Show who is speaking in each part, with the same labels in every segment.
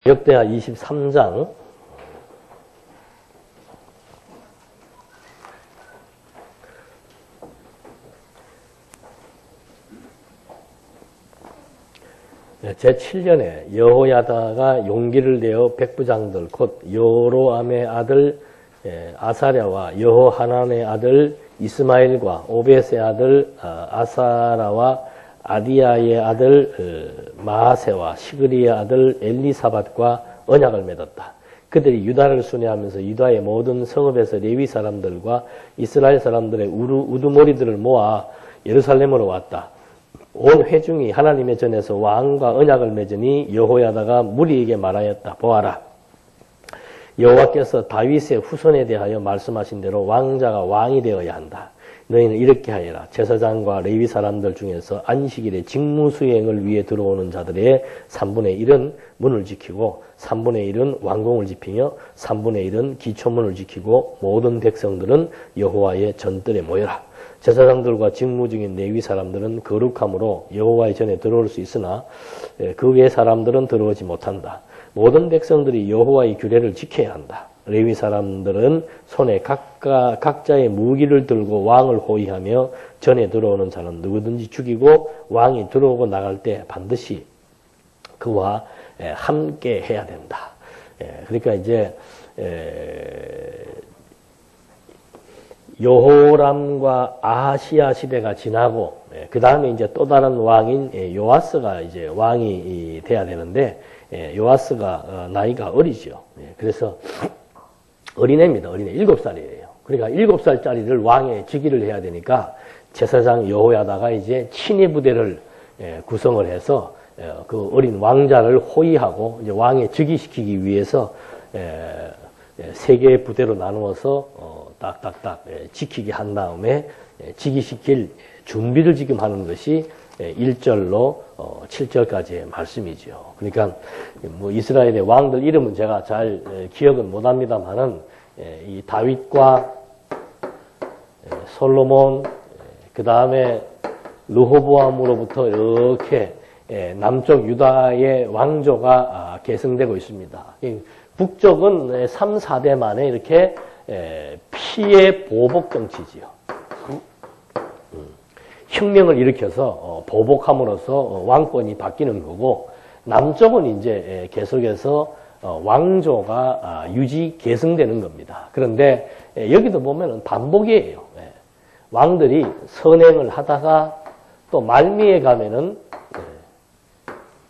Speaker 1: 역대하 23장 제7년에 여호야다가 용기를 내어 백부장들 곧 여로암의 아들 아사랴와 여호하난의 아들 이스마엘과 오벳의 아들 아사라와 아디야의 아들 마하세와 시그리의 아들 엘리사밧과 언약을 맺었다. 그들이 유다를 순회하면서 유다의 모든 성읍에서 레위 사람들과 이스라엘 사람들의 우두머리들을 모아 예루살렘으로 왔다. 온 회중이 하나님의 전에서 왕과 언약을 맺으니 여호야다가 무리에게 말하였다. 보아라. 여호와께서 다윗의 후손에 대하여 말씀하신 대로 왕자가 왕이 되어야 한다. 너희는 이렇게 하여라. 제사장과 레위 사람들 중에서 안식일에 직무 수행을 위해 들어오는 자들의 3분의 1은 문을 지키고 3분의 1은 왕궁을 지키며 3분의 1은 기초문을 지키고 모든 백성들은 여호와의 전뜰에 모여라. 제사장들과 직무 중인 레위 사람들은 거룩함으로 여호와의 전에 들어올 수 있으나 그 외 사람들은 들어오지 못한다. 모든 백성들이 여호와의 규례를 지켜야 한다. 레위 사람들은 손에 각자의 무기를 들고 왕을 호위하며 전에 들어오는 자는 누구든지 죽이고 왕이 들어오고 나갈 때 반드시 그와 함께 해야 된다. 그러니까 이제 여호람과 아하시아 시대가 지나고 그 다음에 이제 또 다른 왕인 요아스가 이제 왕이 돼야 되는데 요아스가 나이가 어리죠. 그래서 어린애입니다. 어린애 7살이에요. 그러니까 7살짜리를 왕의 즉위를 해야 되니까 제사장 여호야다가 이제 친위 부대를 구성을 해서 그 어린 왕자를 호위하고 이제 왕에 즉위시키기 위해서 3개의 부대로 나누어서 딱딱딱 지키게 한 다음에 즉위시킬 준비를 지금 하는 것이 1절로 7절까지의 말씀이죠. 그러니까 뭐 이스라엘의 왕들 이름은 제가 잘 기억은 못합니다만은 이 다윗과 솔로몬 그 다음에 르호보암으로부터 이렇게 남쪽 유다의 왕조가 계승되고 있습니다. 북쪽은 3, 4대 만에 이렇게 피해 보복 정치지요. 혁명을 일으켜서 보복함으로써 왕권이 바뀌는 거고 남쪽은 이제 계속해서 왕조가 유지 계승되는 겁니다. 그런데 여기도 보면은 반복이에요. 왕들이 선행을 하다가 또 말미에 가면은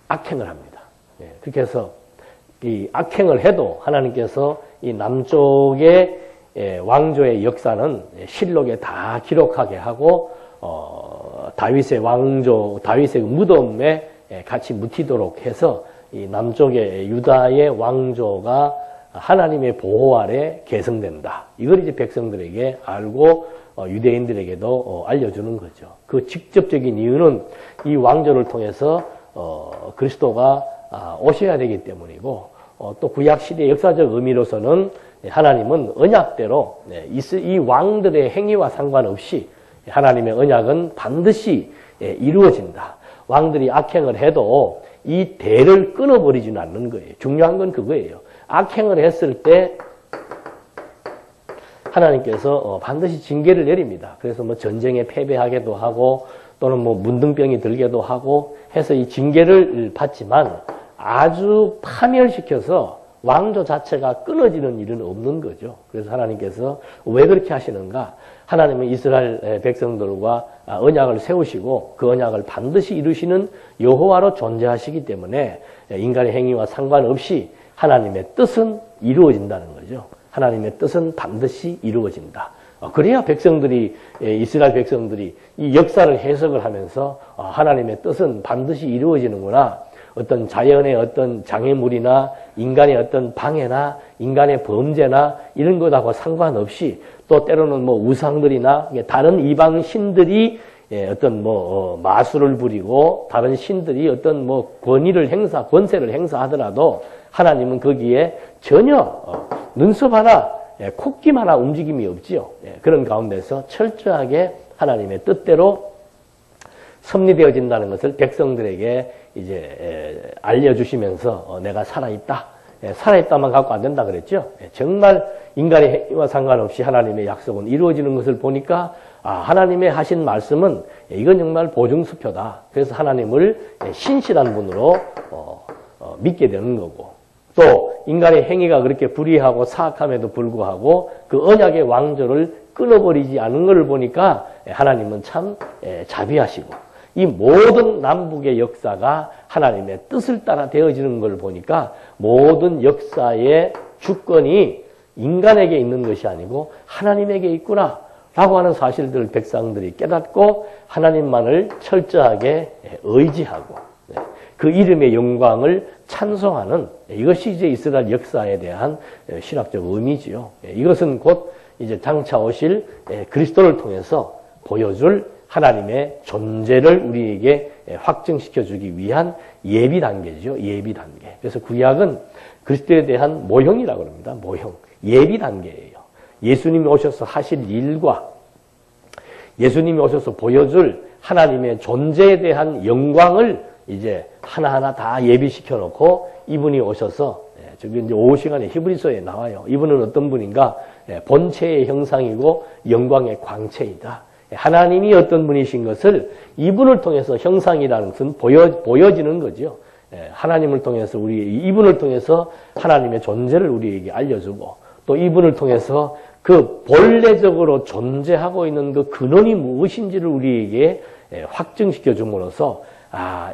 Speaker 1: 악행을 합니다. 그렇게 해서 이 악행을 해도 하나님께서 이 남쪽의 왕조의 역사는 실록에 다 기록하게 하고 다윗의 왕조, 다윗의 무덤에 같이 묻히도록 해서 이 남쪽의 유다의 왕조가 하나님의 보호 아래 계승된다. 이걸 이제 백성들에게 알고 유대인들에게도 알려주는 거죠. 그 직접적인 이유는 이 왕조를 통해서 그리스도가 오셔야 되기 때문이고 또 구약시대 역사적 의미로서는 하나님은 언약대로 이 왕들의 행위와 상관없이 하나님의 언약은 반드시 이루어진다. 왕들이 악행을 해도 이 대를 끊어버리지는 않는 거예요. 중요한 건 그거예요. 악행을 했을 때 하나님께서 반드시 징계를 내립니다. 그래서 뭐 전쟁에 패배하게도 하고 또는 뭐 문둥병이 들게도 하고 해서 이 징계를 받지만 아주 파멸시켜서 왕조 자체가 끊어지는 일은 없는 거죠. 그래서 하나님께서 왜 그렇게 하시는가? 하나님은 이스라엘 백성들과 언약을 세우시고 그 언약을 반드시 이루시는 여호와로 존재하시기 때문에 인간의 행위와 상관없이 하나님의 뜻은 이루어진다는 거죠. 하나님의 뜻은 반드시 이루어진다. 그래야 백성들이 이스라엘 백성들이 이 역사를 해석을 하면서 하나님의 뜻은 반드시 이루어지는구나. 어떤 자연의 어떤 장애물이나 인간의 어떤 방해나 인간의 범죄나 이런 것하고 상관없이 또 때로는 뭐 우상들이나 다른 이방 신들이 어떤 뭐 마술을 부리고 다른 신들이 어떤 뭐 권세를 행사하더라도 하나님은 거기에 전혀 눈썹 하나, 콧김 하나 움직임이 없지요. 그런 가운데서 철저하게 하나님의 뜻대로 섭리되어진다는 것을 백성들에게 이제 알려주시면서 내가 살아있다. 살아있다만 갖고 안 된다 그랬죠. 정말 인간의 행위와 상관없이 하나님의 약속은 이루어지는 것을 보니까 하나님의 하신 말씀은 이건 정말 보증수표다. 그래서 하나님을 신실한 분으로 믿게 되는 거고, 또 인간의 행위가 그렇게 불의하고 사악함에도 불구하고 그 언약의 왕조를 끊어버리지 않은 것을 보니까 하나님은 참 자비하시고, 이 모든 남북의 역사가 하나님의 뜻을 따라 되어지는 걸 보니까 모든 역사의 주권이 인간에게 있는 것이 아니고 하나님에게 있구나 라고 하는 사실들을 백성들이 깨닫고 하나님만을 철저하게 의지하고 그 이름의 영광을 찬송하는, 이것이 이제 이스라엘 역사에 대한 신학적 의미지요. 이것은 곧 이제 장차 오실 그리스도를 통해서 보여줄 하나님의 존재를 우리에게 확증시켜 주기 위한 예비 단계죠. 예비 단계. 그래서 구약은 그리스도에 대한 모형이라고 합니다. 모형. 예비 단계예요. 예수님이 오셔서 하실 일과 예수님이 오셔서 보여줄 하나님의 존재에 대한 영광을 이제 하나하나 다 예비시켜 놓고 이분이 오셔서, 저기 이제 오후 시간에 히브리서에 나와요. 이분은 어떤 분인가? 본체의 형상이고 영광의 광채이다. 하나님이 어떤 분이신 것을 이분을 통해서, 형상이라는 것은 보여지는 거죠. 하나님을 통해서 이분을 통해서 하나님의 존재를 우리에게 알려주고, 또 이분을 통해서 그 본래적으로 존재하고 있는 그 근원이 무엇인지를 우리에게 확증시켜 줌으로써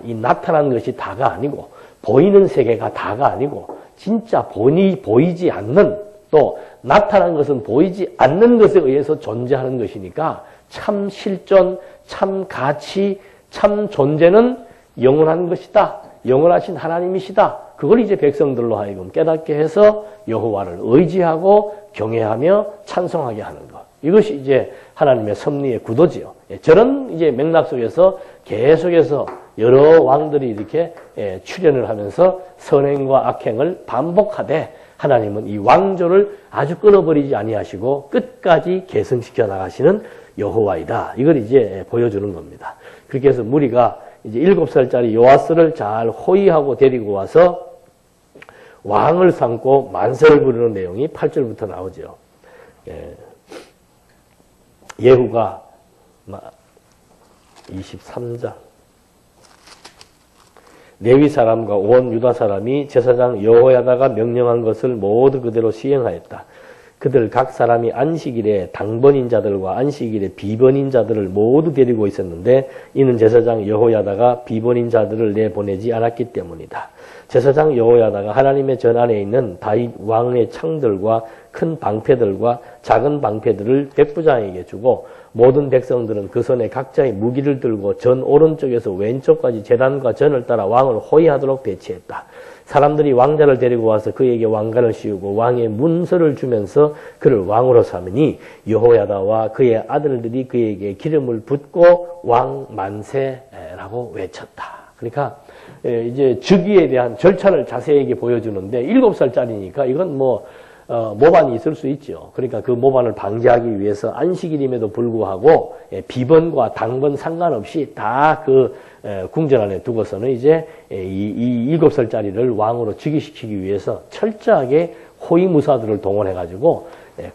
Speaker 1: 이 나타난 것이 다가 아니고 보이는 세계가 다가 아니고 진짜 보이지 않는, 또 나타난 것은 보이지 않는 것에 의해서 존재하는 것이니까 참 실존, 참 가치, 참 존재는 영원한 것이다. 영원하신 하나님이시다. 그걸 이제 백성들로 하여금 깨닫게 해서 여호와를 의지하고 경외하며 찬송하게 하는 것. 이것이 이제 하나님의 섭리의 구도지요. 저런 이제 맥락 속에서 계속해서 여러 왕들이 이렇게 출현을 하면서 선행과 악행을 반복하되 하나님은 이 왕조를 아주 끊어버리지 아니하시고 끝까지 계승시켜 나가시는 여호와이다. 이걸 이제 보여주는 겁니다. 그렇게 해서 무리가 이제 7살짜리 요아스를 잘 호위하고 데리고 와서 왕을 삼고 만세를 부르는 내용이 8절부터 나오죠. 예후가 23장. 레위 사람과 온 유다 사람이 제사장 여호야다가 명령한 것을 모두 그대로 시행하였다. 그들 각 사람이 안식일에 당번인 자들과 안식일에 비번인 자들을 모두 데리고 있었는데 이는 제사장 여호야다가 비번인 자들을 내보내지 않았기 때문이다. 제사장 여호야다가 하나님의 전 안에 있는 다윗 왕의 창들과 큰 방패들과 작은 방패들을 백부장에게 주고 모든 백성들은 그 손에 각자의 무기를 들고 전 오른쪽에서 왼쪽까지 제단과 전을 따라 왕을 호위하도록 배치했다. 사람들이 왕자를 데리고 와서 그에게 왕관을 씌우고 왕의 문서를 주면서 그를 왕으로 삼으니 여호야다와 그의 아들들이 그에게 기름을 붓고 왕 만세라고 외쳤다. 그러니까 이제 즉위에 대한 절차를 자세하게 보여주는데 7살짜리니까 이건 모반이 있을 수 있죠. 그러니까 그 모반을 방지하기 위해서 안식일임에도 불구하고 비번과 당번 상관없이 다 그 궁전 안에 두고서는 이제 이 7살짜리를 왕으로 즉위시키기 위해서 철저하게 호위무사들을 동원해가지고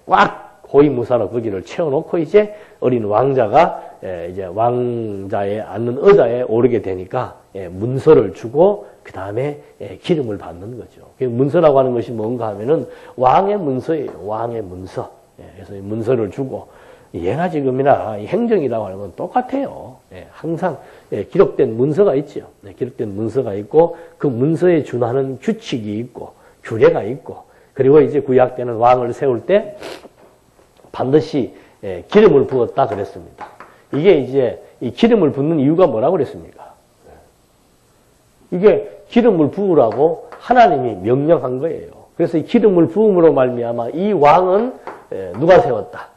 Speaker 1: 꽉 호위무사로 거기를 채워놓고 이제 어린 왕자가 이제 왕자에 앉는 의자에 오르게 되니까 문서를 주고 그 다음에 기름을 받는 거죠. 문서라고 하는 것이 뭔가 하면은 왕의 문서예요. 왕의 문서. 그래서 문서를 주고 예나 지금이나 행정이라고 하는 건 똑같아요. 항상 기록된 문서가 있죠. 기록된 문서가 있고 그 문서에 준하는 규칙이 있고 규례가 있고 그리고 이제 구약 때는 왕을 세울 때 반드시 기름을 부었다 그랬습니다. 이게 이제 이 기름을 붓는 이유가 뭐라고 그랬습니까? 이게 기름을 부으라고 하나님이 명령한 거예요. 그래서 이 기름을 부음으로 말미암아 이 왕은 누가 세웠다?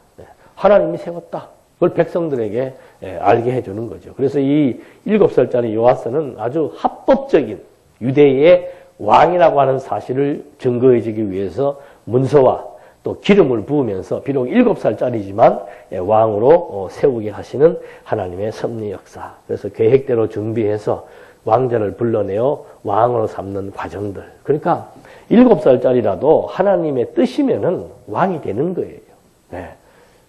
Speaker 1: 하나님이 세웠다. 그걸 백성들에게 알게 해주는 거죠. 그래서 이 7살짜리 요아스는 아주 합법적인 유대의 왕이라고 하는 사실을 증거해주기 위해서 문서와 또 기름을 부으면서 비록 7살짜리지만 왕으로 세우게 하시는 하나님의 섭리 역사. 그래서 계획대로 준비해서 왕자를 불러내어 왕으로 삼는 과정들. 그러니까 7살짜리라도 하나님의 뜻이면은 왕이 되는 거예요. 네.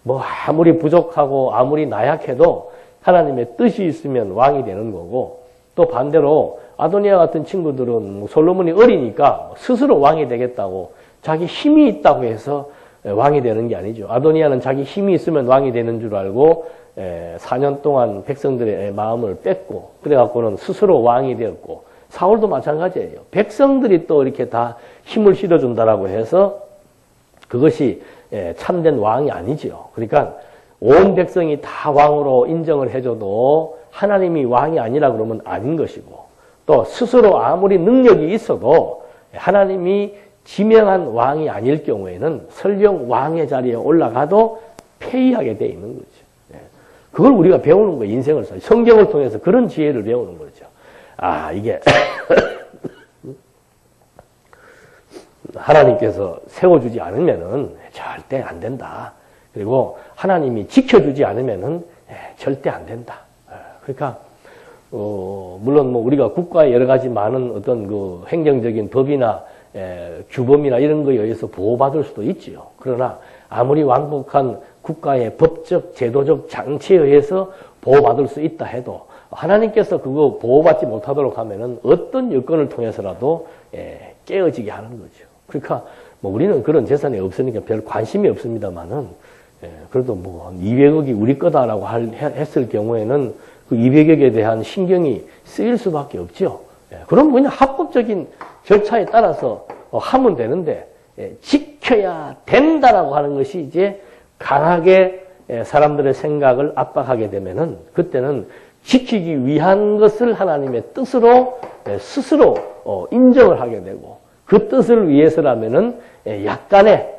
Speaker 1: 뭐 아무리 부족하고 아무리 나약해도 하나님의 뜻이 있으면 왕이 되는 거고, 또 반대로 아도니아 같은 친구들은 솔로몬이 어리니까 스스로 왕이 되겠다고 자기 힘이 있다고 해서 왕이 되는 게 아니죠. 아도니아는 자기 힘이 있으면 왕이 되는 줄 알고 4년 동안 백성들의 마음을 뺏고 그래갖고는 스스로 왕이 되었고, 사울도 마찬가지예요. 백성들이 또 이렇게 다 힘을 실어준다라고 해서 그것이 참된 왕이 아니지요. 그러니까 온 백성이 다 왕으로 인정을 해줘도 하나님이 왕이 아니라 그러면 아닌 것이고, 또 스스로 아무리 능력이 있어도 하나님이 지명한 왕이 아닐 경우에는 설령 왕의 자리에 올라가도 패의하게 돼 있는 거죠. 그걸 우리가 배우는 거예요. 인생을 살. 성경을 통해서 그런 지혜를 배우는 거죠. 아, 이게 하나님께서 세워주지 않으면은 절대 안 된다. 그리고 하나님이 지켜주지 않으면은 절대 안 된다. 그러니까 물론 뭐 우리가 국가의 여러 가지 많은 어떤 그 행정적인 법이나 규범이나 이런 거에 의해서 보호받을 수도 있지요. 그러나 아무리 완벽한 국가의 법적, 제도적 장치에 의해서 보호받을 수 있다 해도 하나님께서 그거 보호받지 못하도록 하면은 어떤 여건을 통해서라도 깨어지게 하는 거죠. 그러니까 뭐 우리는 그런 재산이 없으니까 별 관심이 없습니다만은 그래도 뭐 200억이 우리 거다라고 했을 경우에는 그 200억에 대한 신경이 쓰일 수밖에 없죠. 그럼 그냥 합법적인 절차에 따라서 하면 되는데, 지켜야 된다라고 하는 것이 이제 강하게 사람들의 생각을 압박하게 되면은 그때는 지키기 위한 것을 하나님의 뜻으로 스스로 인정을 하게 되고, 그 뜻을 위해서라면은 약간의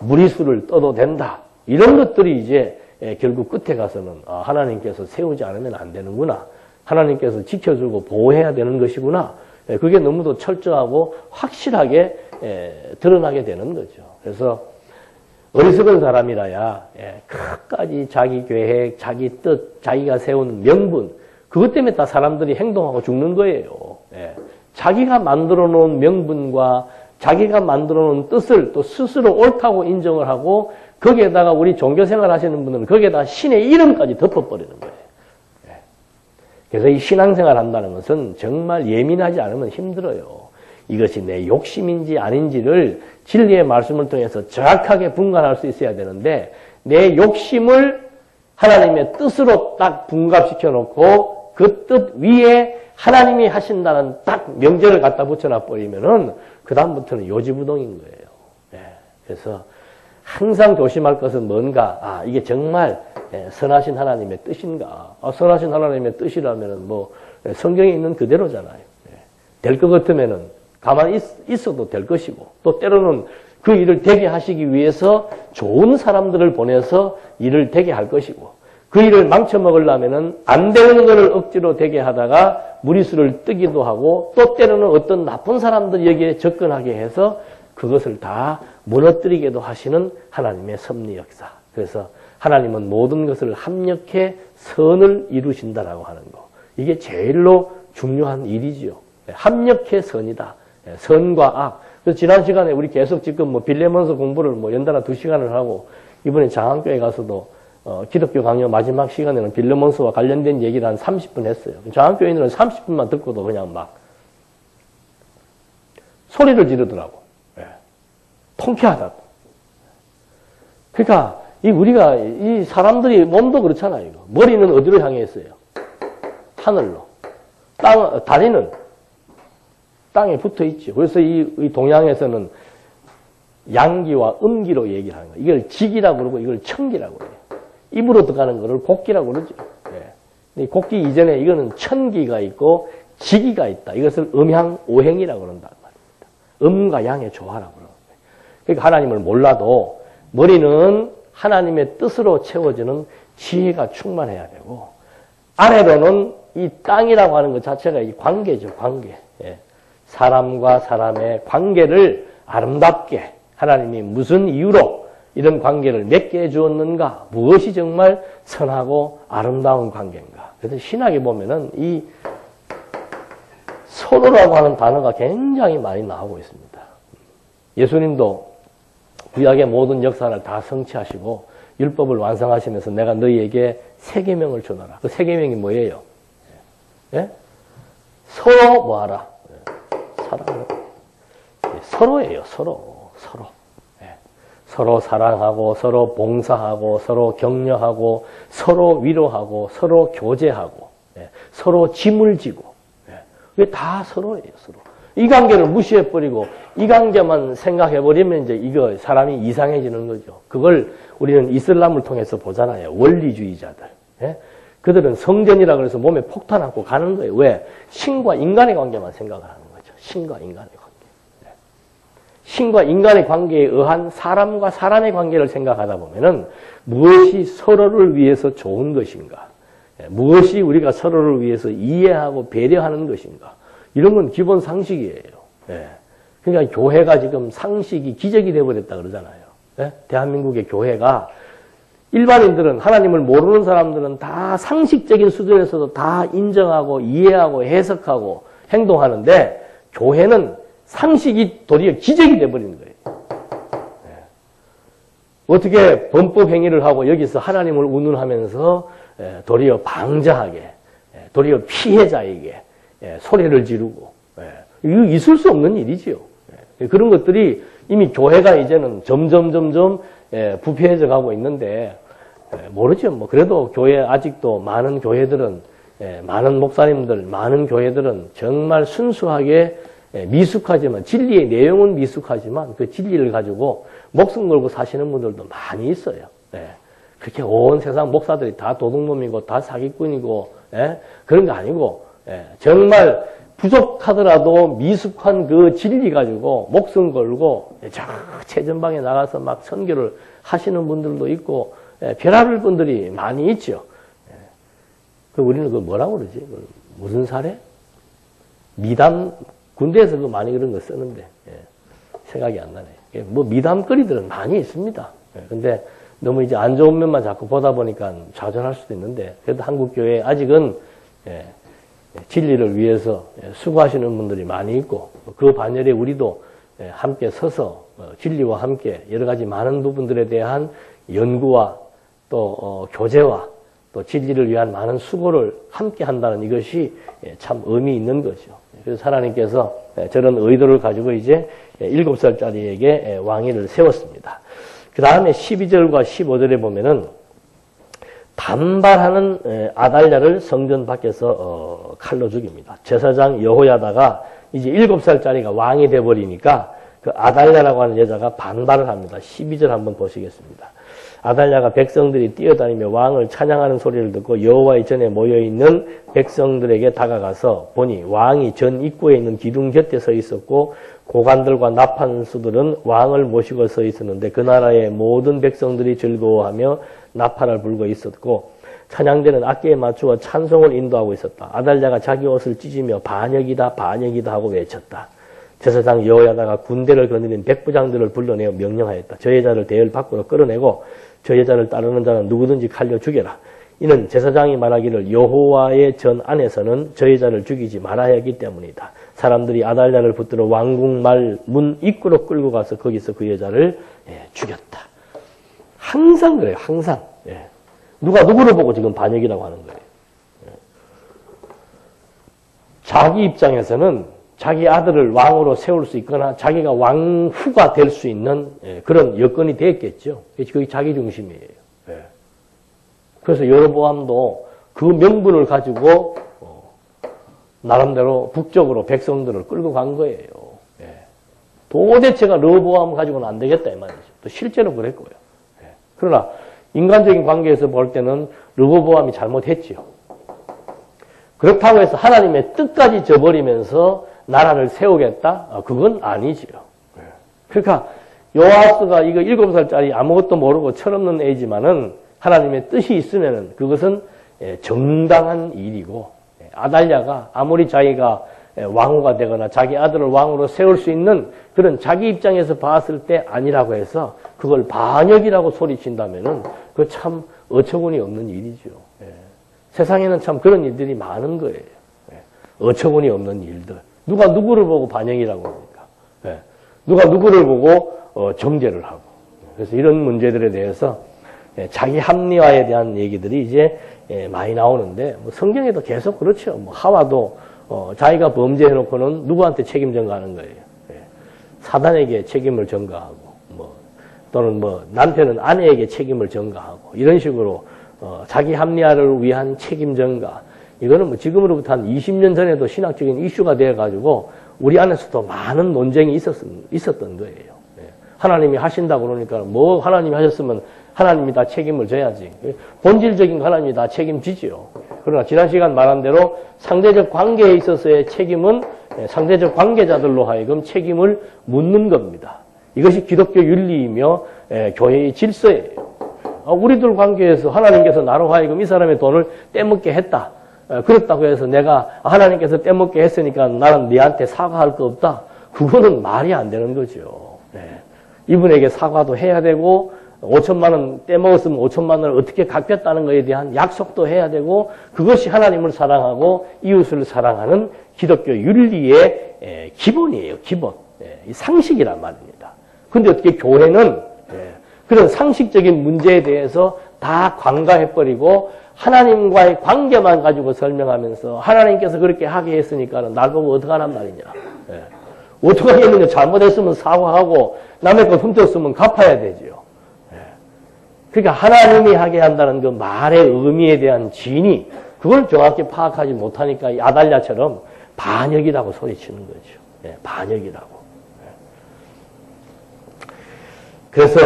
Speaker 1: 무리수를 떠도 된다. 이런 것들이 이제 결국 끝에 가서는 하나님께서 세우지 않으면 안 되는구나. 하나님께서 지켜주고 보호해야 되는 것이구나. 그게 너무도 철저하고 확실하게 드러나게 되는 거죠. 그래서 어리석은 사람이라야 끝까지 자기 계획, 자기 뜻, 자기가 세운 명분, 그것 때문에 다 사람들이 행동하고 죽는 거예요. 자기가 만들어 놓은 명분과 자기가 만들어 놓은 뜻을 또 스스로 옳다고 인정을 하고, 거기에다가 우리 종교생활 하시는 분들은 거기에다가 신의 이름까지 덮어버리는 거예요. 그래서 이 신앙생활 한다는 것은 정말 예민하지 않으면 힘들어요. 이것이 내 욕심인지 아닌지를 진리의 말씀을 통해서 정확하게 분간할 수 있어야 되는데, 내 욕심을 하나님의 뜻으로 딱 분갑시켜 놓고 그 뜻 위에 하나님이 하신다는 딱 명제를 갖다 붙여놔 버리면은 그 다음부터는 요지부동인 거예요. 그래서 항상 조심할 것은 뭔가, 이게 정말 선하신 하나님의 뜻인가? 선하신 하나님의 뜻이라면은 뭐 성경에 있는 그대로잖아요. 될 것 같으면은 가만히 있어도 될 것이고, 또 때로는 그 일을 되게 하시기 위해서 좋은 사람들을 보내서 일을 되게 할 것이고, 그 일을 망쳐먹으려면은 안 되는 것을 억지로 되게 하다가 무리수를 뜨기도 하고, 또 때로는 어떤 나쁜 사람들이 여기에 접근하게 해서 그것을 다 무너뜨리게도 하시는 하나님의 섭리 역사. 그래서 하나님은 모든 것을 합력해 선을 이루신다라고 하는 거. 이게 제일로 중요한 일이지요. 합력해 선이다. 선과 악. 그래서 지난 시간에 우리 계속 지금 뭐 빌레몬서 공부를 뭐 연달아 2시간을 하고, 이번에 장안교회 가서도 기독교 강요 마지막 시간에는 빌레몬서와 관련된 얘기를 한 30분 했어요. 장안교회인들은 30분만 듣고도 그냥 막 소리를 지르더라고. 통쾌하다고. 그러니까 우리가 이 사람들이 몸도 그렇잖아요. 머리는 어디로 향해 있어요? 하늘로. 다리는 땅에 붙어 있죠. 그래서 이 동양에서는 양기와 음기로 얘기를 하는 거예요. 이걸 직이라고 그러고 이걸 천기라고 그래요. 입으로 들어가는 거를 곡기라고 그러죠. 이 곡기 이전에 이거는 천기가 있고 직이가 있다. 이것을 음양 오행이라고 그런단 말입니다. 음과 양의 조화라고 그러는 거예요. 그러니까 하나님을 몰라도 머리는 하나님의 뜻으로 채워지는 지혜가 충만해야 되고, 아래로는 이 땅이라고 하는 것 자체가 이 관계죠. 관계. 사람과 사람의 관계를 아름답게, 하나님이 무슨 이유로 이런 관계를 맺게 해주었는가? 무엇이 정말 선하고 아름다운 관계인가? 그래서 신학에 보면은 이 서로라고 하는 단어가 굉장히 많이 나오고 있습니다. 예수님도 구약의 모든 역사를 다 성취하시고 율법을 완성하시면서 내가 너희에게 세 계명을 주노라. 그 세 계명이 뭐예요? 예? 서로 뭐하라? 사랑. 서로예요. 서로. 예. 서로 사랑하고 서로 봉사하고 서로 격려하고 서로 위로하고 서로 교제하고 예. 서로 짐을 지고 예. 이게 다 서로예요. 서로. 이 관계를 무시해버리고 이 관계만 생각해버리면 이제 이거 사람이 이상해지는 거죠. 그걸 우리는 이슬람을 통해서 보잖아요. 원리주의자들. 예? 그들은 성전이라 그래서 몸에 폭탄 안고 가는 거예요. 왜? 신과 인간의 관계만 생각을 하는 거죠. 신과 인간의 관계. 예. 신과 인간의 관계에 의한 사람과 사람의 관계를 생각하다 보면은 무엇이 서로를 위해서 좋은 것인가? 예. 무엇이 우리가 서로를 위해서 이해하고 배려하는 것인가? 이런 건 기본 상식이에요. 예. 그러니까 교회가 지금 상식이 기적이 되어버렸다 그러잖아요. 예? 대한민국의 교회가 일반인들은 하나님을 모르는 사람들은 다 상식적인 수준에서도 다 인정하고 이해하고 해석하고 행동하는데 교회는 상식이 도리어 기적이 되어버리는 거예요. 예. 어떻게 범법 행위를 하고 여기서 하나님을 운운하면서 도리어 방자하게 도리어 피해자에게 소리를 지르고 이거 있을 수 없는 일이지요. 그런 것들이 이미 교회가 이제는 점점 부패해져 가고 있는데 모르죠. 뭐 그래도 교회 아직도 많은 교회들은 많은 목사님들 많은 교회들은 정말 순수하게 미숙하지만 진리의 내용은 미숙하지만 그 진리를 가지고 목숨 걸고 사시는 분들도 많이 있어요. 그렇게 온 세상 목사들이 다 도둑놈이고 다 사기꾼이고 그런 거 아니고 정말 부족하더라도 미숙한 그 진리 가지고 목숨 걸고 저 최전방에 나가서 막 선교를 하시는 분들도 있고 별하별 분들이 많이 있죠. 우리는 그걸 뭐라고 그러지? 무슨 사례? 미담 군대에서 그 많이 그런 거 쓰는데 생각이 안 나네. 뭐 미담거리들은 많이 있습니다. 근데 너무 이제 안 좋은 면만 자꾸 보다 보니까 좌절할 수도 있는데 그래도 한국 교회 아직은 진리를 위해서 수고하시는 분들이 많이 있고 그 반열에 우리도 함께 서서 진리와 함께 여러 가지 많은 부분들에 대한 연구와 또 교제와 또 진리를 위한 많은 수고를 함께 한다는 이것이 참 의미 있는 거죠. 그래서 하나님께서 저런 의도를 가지고 이제 7살짜리에게 왕위를 세웠습니다. 그 다음에 12절과 15절에 보면은 단발하는 아달랴를 성전 밖에서 칼로 죽입니다. 제사장 여호야다가 이제 7살짜리가 왕이 돼버리니까 그 아달랴라고 하는 여자가 반발을 합니다. 12절 한번 보시겠습니다. 아달랴가 백성들이 뛰어다니며 왕을 찬양하는 소리를 듣고 여호와의 전에 모여있는 백성들에게 다가가서 보니 왕이 전 입구에 있는 기둥 곁에 서 있었고 고관들과 나판수들은 왕을 모시고 서 있었는데 그 나라의 모든 백성들이 즐거워하며 나팔을 불고 있었고 찬양대는 악기에 맞추어 찬송을 인도하고 있었다. 아달랴가 자기 옷을 찢으며 반역이다 반역이다 하고 외쳤다. 제사장 여호야다가 군대를 거느린 백부장들을 불러내어 명령하였다. 저 여자를 대열 밖으로 끌어내고 저 여자를 따르는 자는 누구든지 칼려 죽여라. 이는 제사장이 말하기를 여호와의 전 안에서는 저 여자를 죽이지 말아야 하기 때문이다. 사람들이 아달랴를 붙들어 왕궁말 문 입구로 끌고 가서 거기서 그 여자를 죽였다. 항상 그래요. 항상. 누가 누구를 보고 지금 반역이라고 하는 거예요. 자기 입장에서는 자기 아들을 왕으로 세울 수 있거나 자기가 왕후가 될 수 있는 그런 여건이 됐겠죠. 그게 자기 중심이에요. 그래서 여로보암도 그 명분을 가지고 나름대로 북쪽으로 백성들을 끌고 간 거예요. 도대체가 르호보암 가지고는 안 되겠다 이 말이죠. 또 실제로 그랬고요. 그러나 인간적인 관계에서 볼 때는 르호보암이 잘못했지요. 그렇다고 해서 하나님의 뜻까지 저버리면서 나라를 세우겠다? 그건 아니지요. 그러니까 요아스가 이거 7살짜리 아무것도 모르고 철없는 애지만은 하나님의 뜻이 있으면은 그것은 정당한 일이고 아달랴가 아무리 자기가 왕후가 되거나 자기 아들을 왕으로 세울 수 있는 그런 자기 입장에서 봤을 때 아니라고 해서 그걸 반역이라고 소리친다면은 그거 참 어처구니 없는 일이죠. 세상에는 참 그런 일들이 많은 거예요. 어처구니 없는 일들. 누가 누구를 보고 반역이라고 합니까? 누가 누구를 보고 정죄를 하고. 그래서 이런 문제들에 대해서 자기 합리화에 대한 얘기들이 이제 많이 나오는데 뭐 성경에도 계속 그렇죠. 뭐 하와도 자기가 범죄해놓고는 누구한테 책임 전가하는 거예요. 사단에게 책임을 전가하고 뭐 또는 뭐 남편은 아내에게 책임을 전가하고 이런 식으로 자기 합리화를 위한 책임 전가. 이거는 뭐 지금으로부터 한 20년 전에도 신학적인 이슈가 되어가지고 우리 안에서도 많은 논쟁이 있었던 거예요. 하나님이 하신다고 그러니까 뭐 하나님이 하셨으면 하나님이 다 책임을 져야지. 본질적인 하나님이 다 책임지지요. 그러나 지난 시간 말한 대로 상대적 관계에 있어서의 책임은 상대적 관계자들로 하여금 책임을 묻는 겁니다. 이것이 기독교 윤리이며 교회의 질서예요. 우리들 관계에서 하나님께서 나로 하여금 이 사람의 돈을 떼먹게 했다. 그렇다고 해서 내가 하나님께서 떼먹게 했으니까 나는 네한테 사과할 거 없다. 그거는 말이 안 되는 거죠. 이분에게 사과도 해야 되고 5천만 원 떼먹었으면 5천만 원을 어떻게 갚겠다는 것에 대한 약속도 해야 되고 그것이 하나님을 사랑하고 이웃을 사랑하는 기독교 윤리의 기본이에요. 기본. 상식이란 말입니다. 그런데 어떻게 교회는 그런 상식적인 문제에 대해서 다 관가해버리고 하나님과의 관계만 가지고 설명하면서 하나님께서 그렇게 하게 했으니까 날 보고 어떡하란 말이냐. 어떻게 하겠느냐. 잘못했으면 사과하고 남의 것 훔쳤으면 갚아야 되지요. 그러니까 하나님이 하게 한다는 그 말의 의미에 대한 진위 그걸 정확히 파악하지 못하니까 이 아달랴처럼 반역이라고 소리치는 거죠. 반역이라고. 그래서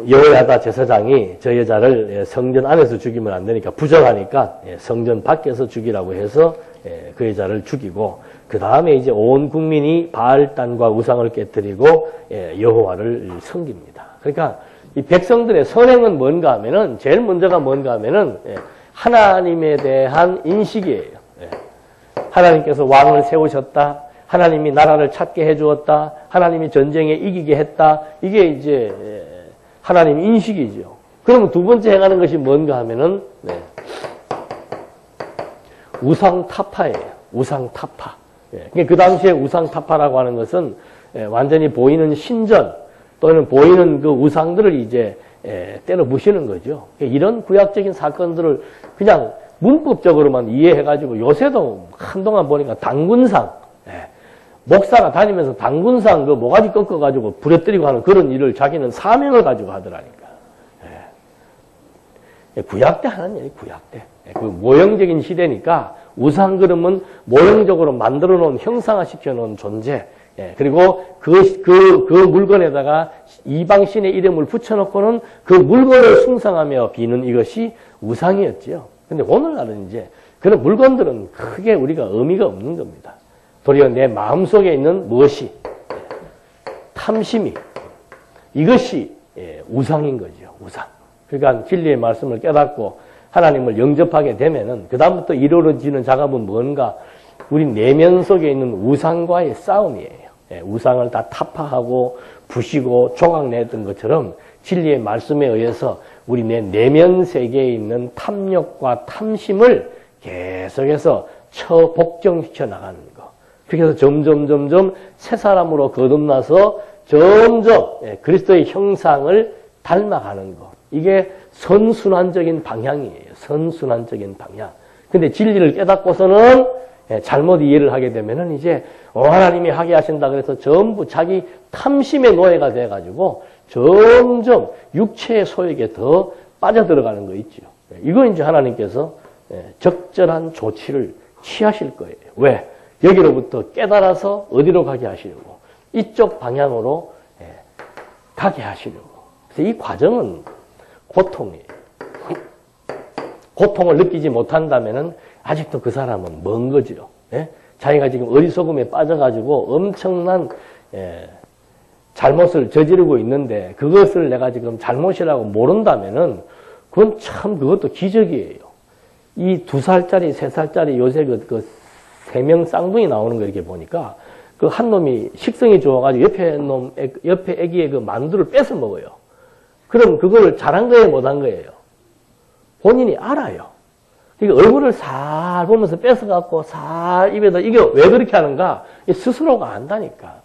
Speaker 1: 여호야다 제사장이 저 여자를 성전 안에서 죽이면 안 되니까 부정하니까 성전 밖에서 죽이라고 해서 그 여자를 죽이고 그 다음에 이제 온 국민이 바알단과 우상을 깨뜨리고 여호와를 섬깁니다. 그러니까 이 백성들의 선행은 뭔가 하면은 제일 먼저가 뭔가 하면은 하나님에 대한 인식이에요. 하나님께서 왕을 세우셨다. 하나님이 나라를 찾게 해주었다. 하나님이 전쟁에 이기게 했다. 이게 이제 하나님 인식이죠. 그러면 두 번째 행하는 것이 뭔가 하면은 우상타파예요. 우상타파. 그 당시에 우상타파라고 하는 것은 완전히 보이는 신전 또는 보이는 그 우상들을 이제 때려 부시는 거죠. 이런 구약적인 사건들을 그냥 문법적으로만 이해해가지고 요새도 한동안 보니까 당군상 목사가 다니면서 당군상 그 모가지 꺾어가지고 부러뜨리고 하는 그런 일을 자기는 사명을 가지고 하더라니까. 구약 때 하는 일이 구약 때. 그 모형적인 시대니까 우상 그림은 모형적으로 만들어 놓은 형상화시켜 놓은 존재. 그리고 그 물건에다가 이방신의 이름을 붙여놓고는 그 물건을 숭상하며 비는 이것이 우상이었지요. 근데 오늘날은 이제 그런 물건들은 크게 우리가 의미가 없는 겁니다. 도리어 내 마음속에 있는 무엇이 탐심이 이것이 우상인 거죠. 우상. 그러니까 진리의 말씀을 깨닫고 하나님을 영접하게 되면은 그 다음부터 이루어지는 작업은 뭔가 우리 내면 속에 있는 우상과의 싸움이에요. 우상을 다 타파하고 부시고 조각냈던 것처럼 진리의 말씀에 의해서 우리 내면 세계에 있는 탐욕과 탐심을 계속해서 복종시켜 나가는 거. 그렇게 해서 점점 새 사람으로 거듭나서 점점 그리스도의 형상을 닮아가는 거. 이게 선순환적인 방향이에요. 선순환적인 방향. 근데 진리를 깨닫고서는 잘못 이해를 하게 되면은 이제 하나님이 하게 하신다 그래서 전부 자기 탐심의 노예가 돼가지고 점점 육체의 소욕에 더 빠져들어가는 거 있죠. 이거 이제 하나님께서 적절한 조치를 취하실 거예요. 왜? 여기로부터 깨달아서 어디로 가게 하시려고? 이쪽 방향으로 가게 하시려고. 그래서 이 과정은 고통이에요. 고통을 느끼지 못한다면은 아직도 그 사람은 먼 거죠. 자기가 지금 어리석음에 빠져가지고 엄청난 잘못을 저지르고 있는데 그것을 내가 지금 잘못이라고 모른다면은 그건 참 그것도 기적이에요. 이 2살짜리, 3살짜리 요새 그 3명 쌍둥이 나오는 거 이렇게 보니까 그 한 놈이 식성이 좋아가지고 옆에 애기의 그 만두를 뺏어 먹어요. 그럼 그걸 잘한 거예요, 못한 거예요? 본인이 알아요. 그러니까 얼굴을 살 보면서 뺏어갖고 살 입에다 이게 왜 그렇게 하는가? 스스로가 안다니까.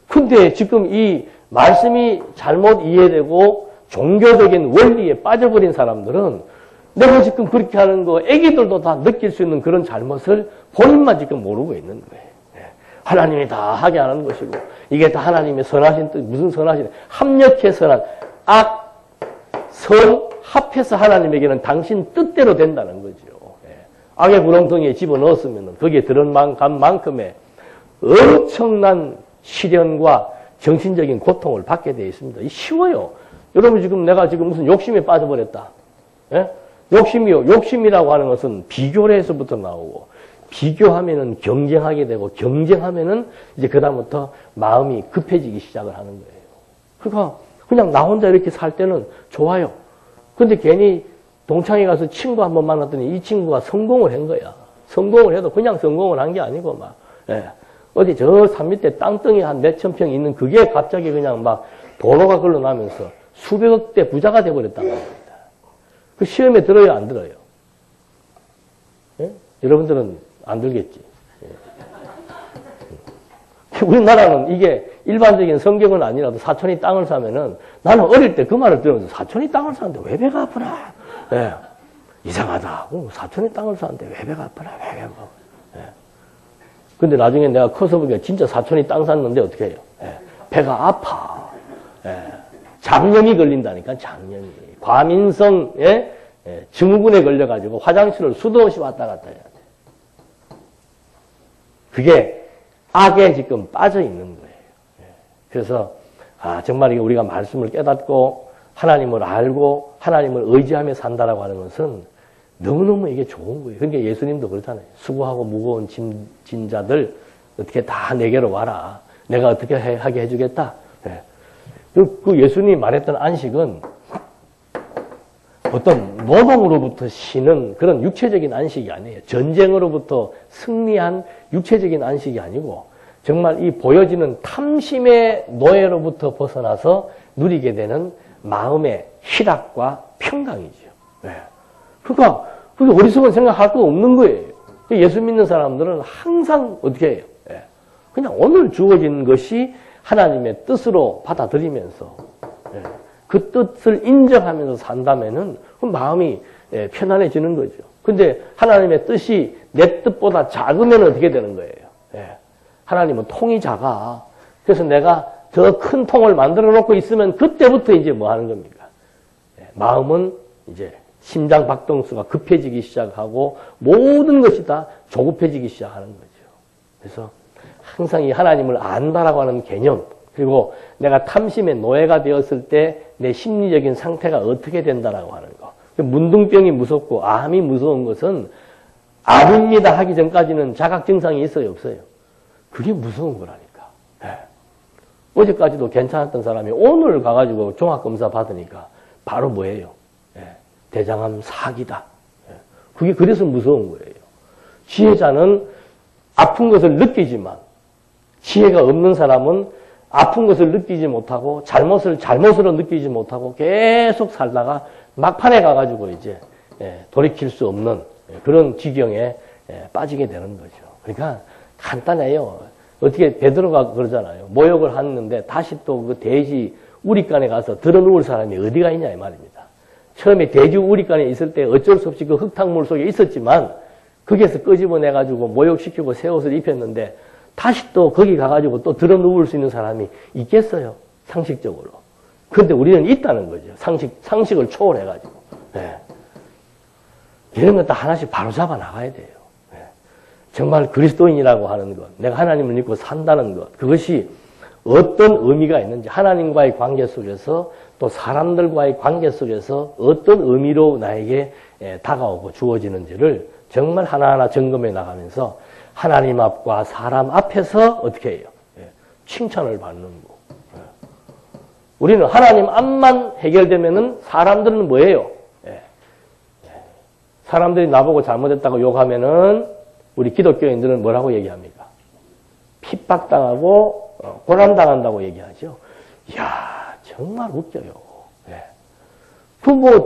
Speaker 1: 근데 지금 이 말씀이 잘못 이해되고 종교적인 원리에 빠져버린 사람들은 내가 지금 그렇게 하는 거 애기들도 다 느낄 수 있는 그런 잘못을 본인만 지금 모르고 있는 거예요. 하나님이 다 하게 하는 것이고 이게 다 하나님의 선하신 뜻, 무슨 선하신 합력해 선한 악, 선 합해서 하나님에게는 당신 뜻대로 된다는 거죠. 악의 구렁텅이에 집어넣었으면 거기에 들어간 만큼의 엄청난 시련과 정신적인 고통을 받게 되어 있습니다. 이 쉬워요. 여러분 지금 내가 지금 무슨 욕심에 빠져버렸다. 예? 욕심이요. 욕심이라고 하는 것은 비교에서부터 나오고 비교하면은 경쟁하게 되고 경쟁하면은 이제 그다음부터 마음이 급해지기 시작을 하는 거예요. 그러니까 그냥 나 혼자 이렇게 살 때는 좋아요. 근데 괜히 동창회 가서 친구 한 번 만났더니 이 친구가 성공을 한 거야. 성공을 해도 그냥 성공을 한 게 아니고 막 어디 저 산 밑에 땅덩이 한 몇천 평 있는 그게 갑자기 그냥 막 도로가 걸러나면서 수백억 대 부자가 돼버렸단 말입니다. 그 시험에 들어요, 안 들어요? 예? 여러분들은 안 들겠지. 예. 우리나라는 이게 일반적인 성경은 아니라도 사촌이 땅을 사면은 나는 어릴 때 그 말을 들으면서 사촌이 땅을 사는데 왜 배가 아프나? 예. 이상하다. 사촌이 땅을 사는데 왜 배가 아프나? 왜 배가 아프나? 예. 근데 나중에 내가 커서 보니까 진짜 사촌이 땅 샀는데 어떻게 해요? 예. 배가 아파. 예. 장염이 걸린다니까, 장염이. 과민성, 증후군에 걸려가지고 화장실을 수도 없이 왔다 갔다 해야 돼. 그게 악에 지금 빠져 있는 거예요. 그래서, 정말 이게 우리가 말씀을 깨닫고 하나님을 알고 하나님을 의지하며 산다라고 하는 것은 너무너무 이게 좋은 거예요. 그러니까 예수님도 그렇잖아요. 수고하고 무거운 짐진 자들 어떻게 다 내게로 와라. 내가 어떻게 하게 해주겠다. 그 예수님이 말했던 안식은 어떤 노동으로부터 쉬는 그런 육체적인 안식이 아니에요. 전쟁으로부터 승리한 육체적인 안식이 아니고 정말 이 보여지는 탐심의 노예로부터 벗어나서 누리게 되는 마음의 희락과 평강이죠. 그러니까 그게 어리석은 생각할 거 없는 거예요. 예수 믿는 사람들은 항상 어떻게 해요? 그냥 오늘 주어진 것이 하나님의 뜻으로 받아들이면서 그 뜻을 인정하면서 산다면은 그 마음이 편안해지는 거죠. 근데 하나님의 뜻이 내 뜻보다 작으면 어떻게 되는 거예요? 하나님은 통이 작아. 그래서 내가 더 큰 통을 만들어 놓고 있으면 그때부터 이제 뭐 하는 겁니까? 마음은 이제 심장 박동수가 급해지기 시작하고 모든 것이 다 조급해지기 시작하는 거죠. 그래서 항상 이 하나님을 안다라고 하는 개념, 그리고 내가 탐심의 노예가 되었을 때 내 심리적인 상태가 어떻게 된다라고 하는 거. 문둥병이 무섭고 암이 무서운 것은 암입니다 하기 전까지는 자각 증상이 있어요, 없어요? 그게 무서운 거라니까. 어제까지도 괜찮았던 사람이 오늘 가가지고 종합검사 받으니까 바로 뭐예요? 대장암 사기다. 그게 그래서 무서운 거예요. 지혜자는 아픈 것을 느끼지만 지혜가 없는 사람은 아픈 것을 느끼지 못하고 잘못을 잘못으로 느끼지 못하고 계속 살다가 막판에 가가지고 이제 돌이킬 수 없는 그런 지경에 빠지게 되는 거죠. 그러니까 간단해요. 어떻게 베드로가 그러잖아요. 모욕을 하는데 다시 또 그 돼지 우리간에 가서 들어누울 사람이 어디가 있냐 이 말입니다. 처음에 돼지 우리간에 있을 때 어쩔 수 없이 그 흙탕물 속에 있었지만 거기에서 끄집어내가지고 모욕시키고 새 옷을 입혔는데 다시 또 거기 가가지고 또 들어 누울 수 있는 사람이 있겠어요? 상식적으로. 그런데 우리는 있다는 거죠. 상식을 초월해가지고. 이런 것 다 하나씩 바로잡아 나가야 돼요. 정말 그리스도인이라고 하는 것, 내가 하나님을 믿고 산다는 것, 그것이 어떤 의미가 있는지, 하나님과의 관계 속에서 또 사람들과의 관계 속에서 어떤 의미로 나에게 다가오고 주어지는지를 정말 하나하나 점검해 나가면서 하나님 앞과 사람 앞에서 어떻게 해요? 칭찬을 받는 거. 우리는 하나님 앞만 해결되면은 사람들은 뭐예요? 사람들이 나보고 잘못했다고 욕하면은 우리 기독교인들은 뭐라고 얘기합니까? 핍박당하고 고난당한다고 얘기하죠. 이야, 정말 웃겨요. 예.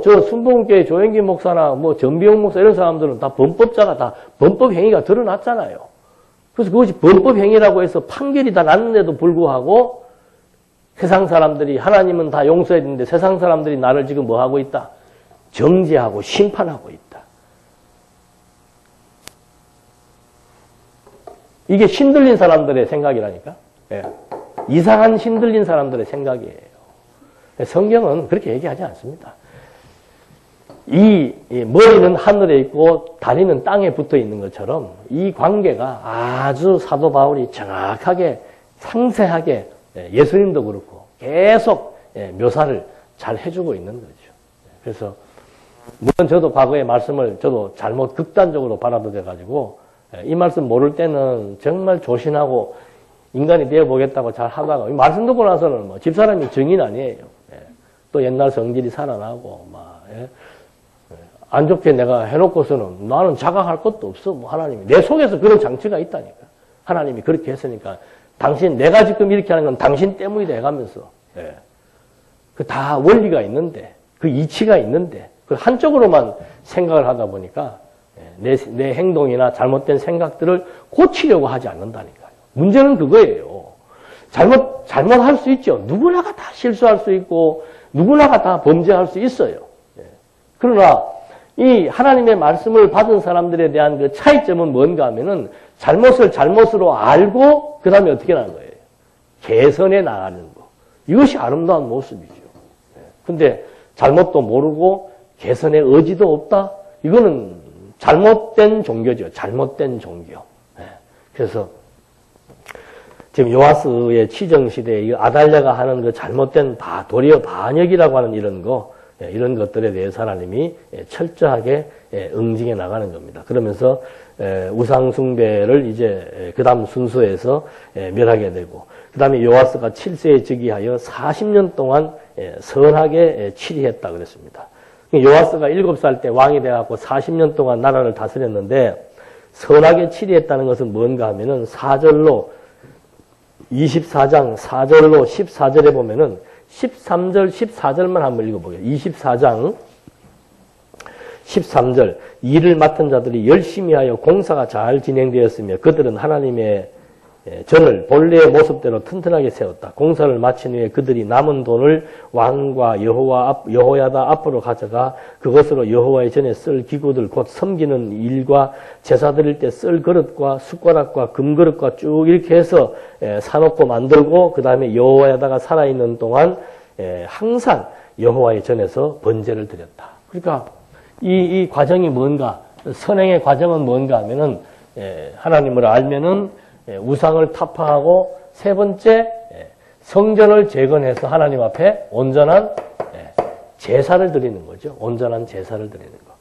Speaker 1: 저 순복음교회 조영기 목사나 전비용 목사 이런 사람들은 다 범법자가 다 범법 행위가 드러났잖아요. 그래서 그것이 범법 행위라고 해서 판결이 다 났는데도 불구하고 세상 사람들이 하나님은 다 용서해야 되는데 세상 사람들이 나를 지금 뭐 하고 있다? 정죄하고 심판하고 있다. 이게 신들린 사람들의 생각이라니까. 예. 이상한 신들린 사람들의 생각이에요. 성경은 그렇게 얘기하지 않습니다. 이 머리는 하늘에 있고 다리는 땅에 붙어 있는 것처럼 이 관계가 아주 사도 바울이 정확하게 상세하게 예수님도 그렇고 계속 묘사를 잘 해주고 있는 거죠. 그래서 물론 저도 과거의 말씀을 저도 잘못 극단적으로 받아들여가지고 이 말씀 모를 때는 정말 조신하고 인간이 되어보겠다고 잘 하다가 말씀 듣고 나서는 집사람이 증인 아니에요. 또 옛날 성질이 살아나고 안 좋게 내가 해놓고서는 나는 자각할 것도 없어. 하나님이 내 속에서 그런 장치가 있다니까. 하나님이 그렇게 했으니까 당신 내가 지금 이렇게 하는 건 당신 때문이다 해가면서 그 다 원리가 있는데 그 이치가 있는데 그 한쪽으로만 생각을 하다 보니까 내 행동이나 잘못된 생각들을 고치려고 하지 않는다니까요. 문제는 그거예요. 잘못할 수 있죠. 누구나가 다 실수할 수 있고 누구나가 다 범죄할 수 있어요. 그러나 이 하나님의 말씀을 받은 사람들에 대한 그 차이점은 뭔가 하면은 잘못을 잘못으로 알고 그 다음에 어떻게 하는 거예요? 개선해 나가는 거. 이것이 아름다운 모습이죠. 근데 잘못도 모르고 개선의 의지도 없다? 이거는 잘못된 종교죠. 잘못된 종교. 그래서 지금 요아스의 치정시대에 아달랴가 하는 그 잘못된 도리어 반역이라고 하는 이런 것들에 대해서 하나님이 철저하게 응징해 나가는 겁니다. 그러면서 우상숭배를 이제 그 다음 순서에서 멸하게 되고 그 다음에 요아스가 7세에 즉위하여 40년 동안 선하게 치리했다 그랬습니다. 요아스가 7살 때 왕이 돼갖고 40년 동안 나라를 다스렸는데 선하게 치리했다는 것은 뭔가 하면은 4절로 24장 4절로 14절에 보면은 13절, 14절만 한번 읽어보게요. 24장 13절 일을 맡은 자들이 열심히 하여 공사가 잘 진행되었으며 그들은 하나님의 전을 본래의 모습대로 튼튼하게 세웠다. 공사를 마친 후에 그들이 남은 돈을 왕과 여호야다 앞으로 가져가 그것으로 여호와의 전에 쓸 기구들 곧 섬기는 일과 제사 드릴 때 쓸 그릇과 숟가락과 금그릇과 쭉 이렇게 해서 사놓고 만들고 그 다음에 여호야다가 살아있는 동안 항상 여호와의 전에서 번제를 드렸다. 그러니까 이 과정이 뭔가 선행의 과정은 뭔가 하면은 하나님을 알면은 우상을 타파하고 세 번째 성전을 재건해서 하나님 앞에 온전한 제사를 드리는 거죠. 온전한 제사를 드리는 거.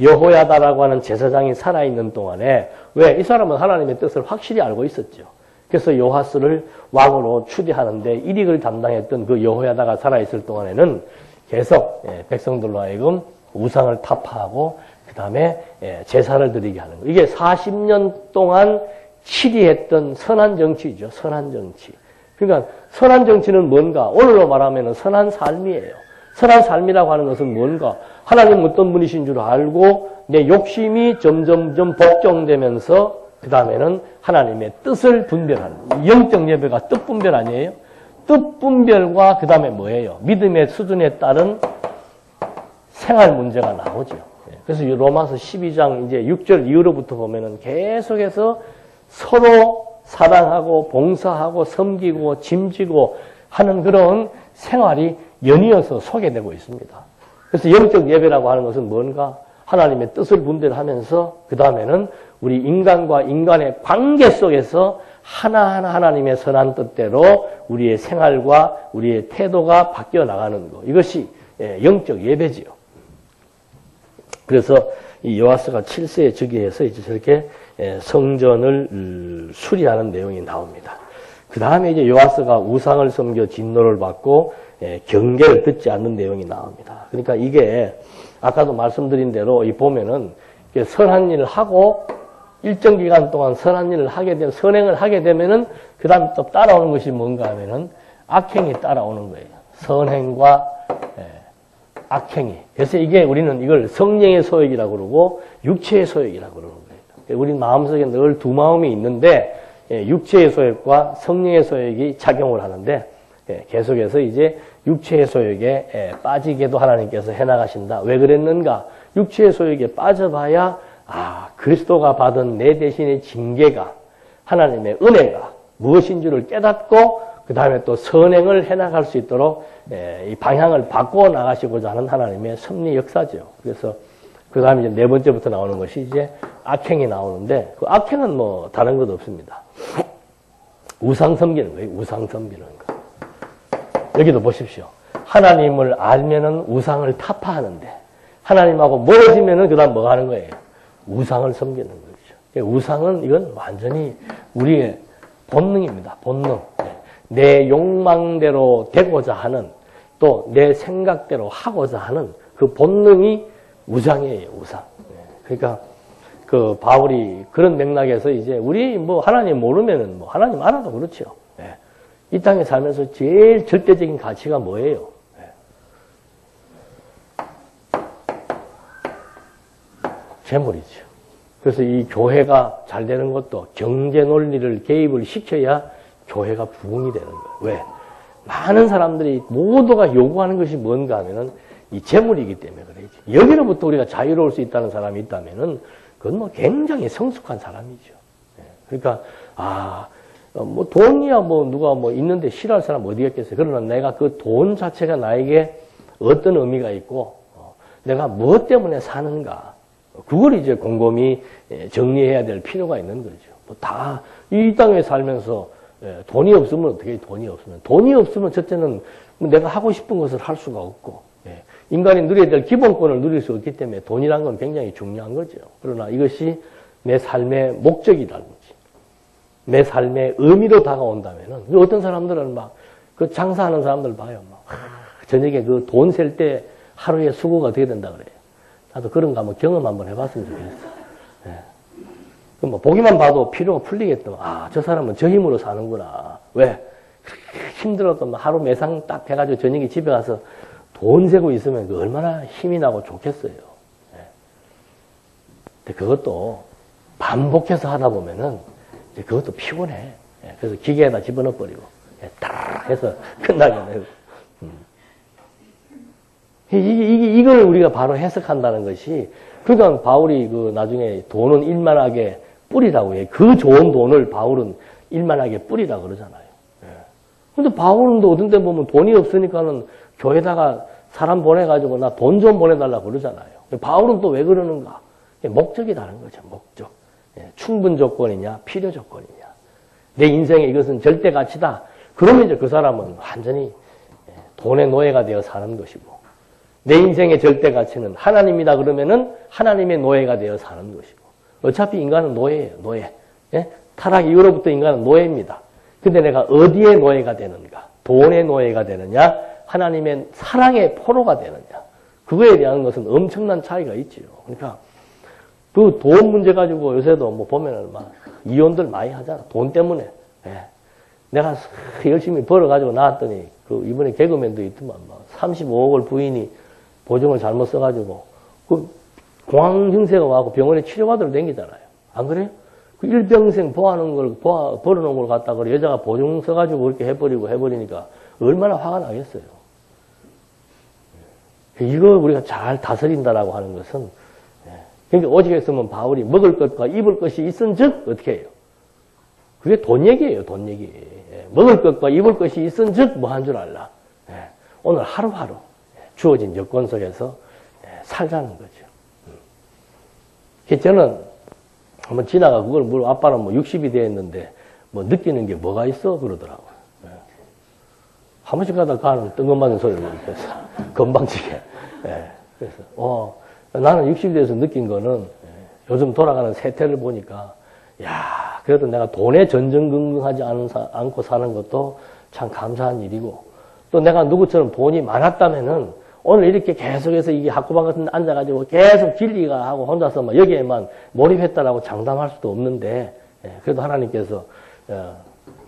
Speaker 1: 여호야다라고 하는 제사장이 살아있는 동안에 왜? 이 사람은 하나님의 뜻을 확실히 알고 있었죠. 그래서 요하스를 왕으로 추대하는데 일익을 담당했던 그 여호야다가 살아있을 동안에는 계속 백성들로 하여금 우상을 타파하고 그 다음에 제사를 드리게 하는 거. 이게 40년 동안 치리했던 선한 정치죠. 선한 정치. 그러니까 선한 정치는 뭔가? 오늘로 말하면 선한 삶이에요. 선한 삶이라고 하는 것은 뭔가? 하나님 어떤 분이신 줄 알고 내 욕심이 점점점 복종되면서 그 다음에는 하나님의 뜻을 분별하는 영적 예배가 뜻 분별 아니에요? 뜻 분별과 그 다음에 뭐예요? 믿음의 수준에 따른 생활 문제가 나오죠. 그래서 로마서 12장 이제 6절 이후로부터 보면은 계속해서 서로 사랑하고 봉사하고 섬기고 짐지고 하는 그런 생활이 연이어서 소개되고 있습니다. 그래서 영적 예배라고 하는 것은 뭔가? 하나님의 뜻을 분별하면서 그 다음에는 우리 인간과 인간의 관계 속에서 하나하나 하나님의 선한 뜻대로 우리의 생활과 우리의 태도가 바뀌어 나가는 것. 이것이 영적 예배지요. 그래서 이 요아스가 7세에 즉위해서 이제 저렇게 성전을 수리하는 내용이 나옵니다. 그 다음에 이제 요아스가 우상을 섬겨 진노를 받고 경계를 듣지 않는 내용이 나옵니다. 그러니까 이게 아까도 말씀드린 대로 이 보면은 선한 일을 하고 일정 기간 동안 선한 일을 하게 되면, 선행을 하게 되면은, 그 다음에 또 따라오는 것이 뭔가 하면은, 악행이 따라오는 거예요. 선행과, 악행이. 그래서 이게 우리는 이걸 성령의 소욕이라고 그러고, 육체의 소욕이라고 그러는 거예요. 우리 마음속에 늘 두 마음이 있는데, 육체의 소욕과 성령의 소욕이 작용을 하는데, 계속해서 이제 육체의 소욕에 빠지게도 하나님께서 해나가신다. 왜 그랬는가? 육체의 소욕에 빠져봐야 그리스도가 받은 내 대신의 징계가, 하나님의 은혜가 무엇인 줄을 깨닫고 그 다음에 또 선행을 해나갈 수 있도록 이 방향을 바꿔 나가시고자 하는 하나님의 섭리 역사죠. 그래서 그 다음에 이제 네 번째부터 나오는 것이 이제 악행이 나오는데, 그 악행은 뭐 다른 것 없습니다. 우상 섬기는 거예요. 우상 섬기는 거. 여기도 보십시오. 하나님을 알면은 우상을 타파하는데, 하나님하고 멀어지면은 그 다음 뭐 하는 거예요? 우상을 섬기는 거죠. 우상은 이건 완전히 우리의 본능입니다. 본능. 내 욕망대로 되고자 하는, 또 내 생각대로 하고자 하는 그 본능이 우상이에요. 우상. 그러니까 그 바울이 그런 맥락에서 이제 우리 뭐 하나님 모르면은 뭐 하나님 알아도 그렇죠. 이 땅에 살면서 제일 절대적인 가치가 뭐예요? 재물이죠. 그래서 이 교회가 잘 되는 것도 경제 논리를 개입을 시켜야 교회가 부흥이 되는 거예요. 왜? 많은 사람들이 모두가 요구하는 것이 뭔가 하면은 이 재물이기 때문에 그래야지. 여기로부터 우리가 자유로울 수 있다는 사람이 있다면은 그건 뭐 굉장히 성숙한 사람이죠. 그러니까 뭐 돈이야 뭐 누가 뭐 있는데 싫어할 사람 어디 있겠어요. 그러나 내가 그 돈 자체가 나에게 어떤 의미가 있고 내가 무엇 때문에 사는가, 그걸 이제 곰곰이 정리해야 될 필요가 있는 거죠. 뭐 다 이 땅에 살면서 돈이 없으면 어떻게 돈이 없으면 돈이 없으면 첫째는 내가 하고 싶은 것을 할 수가 없고, 인간이 누려야 될 기본권을 누릴 수 없기 때문에 돈이란 건 굉장히 중요한 거죠. 그러나 이것이 내 삶의 목적이라든지 내 삶의 의미로 다가온다면은, 어떤 사람들은 막 그 장사하는 사람들 봐요. 막 저녁에 그 돈 셀 때 하루에 수고가 어떻게 된다 그래요. 나도 그런 거 한번 경험 한번 해봤으면 좋겠어. 뭐 보기만 봐도 피로가 풀리겠더만. 저 사람은 저 힘으로 사는구나. 왜? 힘들어도 하루 매상 딱 해가지고 저녁에 집에 가서 돈 세고 있으면 그 얼마나 힘이 나고 좋겠어요. 근데 그것도 반복해서 하다 보면은 이제 그것도 피곤해. 그래서 기계에다 집어넣어 버리고 딱 해서 끝나게 되고. 이걸 우리가 바로 해석한다는 것이, 그러니까 바울이 그 나중에 돈은 일만하게 뿌리라고 해. 그 좋은 돈을 바울은 일만하게 뿌리라 그러잖아요. 근데 바울은 또 어떤 데 보면 돈이 없으니까는 교회다가 사람 보내가지고 나 돈 좀 보내달라 그러잖아요. 바울은 또 왜 그러는가? 목적이 다른 거죠. 목적. 충분 조건이냐, 필요 조건이냐. 내 인생에 이것은 절대 가치다. 그러면 이제 그 사람은 완전히 돈의 노예가 되어 사는 것이고, 내 인생의 절대 가치는 하나님이다 그러면은 하나님의 노예가 되어 사는 것이고, 어차피 인간은 노예예요. 노예. 타락 이후로부터 인간은 노예입니다. 근데 내가 어디에 노예가 되는가? 돈의 노예가 되느냐? 하나님의 사랑의 포로가 되느냐? 그거에 대한 것은 엄청난 차이가 있지요. 그러니까 그 돈 문제 가지고 요새도 뭐 보면은 막 이혼들 많이 하잖아. 돈 때문에. 내가 열심히 벌어가지고 나왔더니 그 이번에 개그맨도 있더만 막 35억을 부인이 보증을 잘못 써가지고 그 공황 증세가 와서 병원에 치료받으러 다니잖아요. 안 그래요? 그 일평생 벌어놓은 걸 갖다가 여자가 보증 써가지고 그렇게 해버리니까 얼마나 화가 나겠어요. 이거 우리가 잘 다스린다라고 하는 것은, 그러니까 오직 했으면 바울이 먹을 것과 입을 것이 있은즉 어떻게 해요? 그게 돈 얘기예요. 돈 얘기. 먹을 것과 입을 것이 있은즉 뭐 한 줄 알라. 오늘 하루하루 주어진 여건 속에서 살자는 거죠. 저는 한번 지나가 그걸 아빠는 뭐 60이 되었는데 뭐 느끼는 게 뭐가 있어 그러더라고요. 한 번씩 가다 가는 뜬금맞은 소리를 이렇게 해서 건방지게. 그래서 나는 60이 돼서 느낀 거는 요즘 돌아가는 세태를 보니까, 야, 그래도 내가 돈에 전전긍긍하지 않고 사는 것도 참 감사한 일이고, 또 내가 누구처럼 돈이 많았다면은 오늘 이렇게 계속해서 이게 학구방 같은 데 앉아가지고 계속 진리가 하고 혼자서 막 여기에만 몰입했다라고 장담할 수도 없는데, 그래도 하나님께서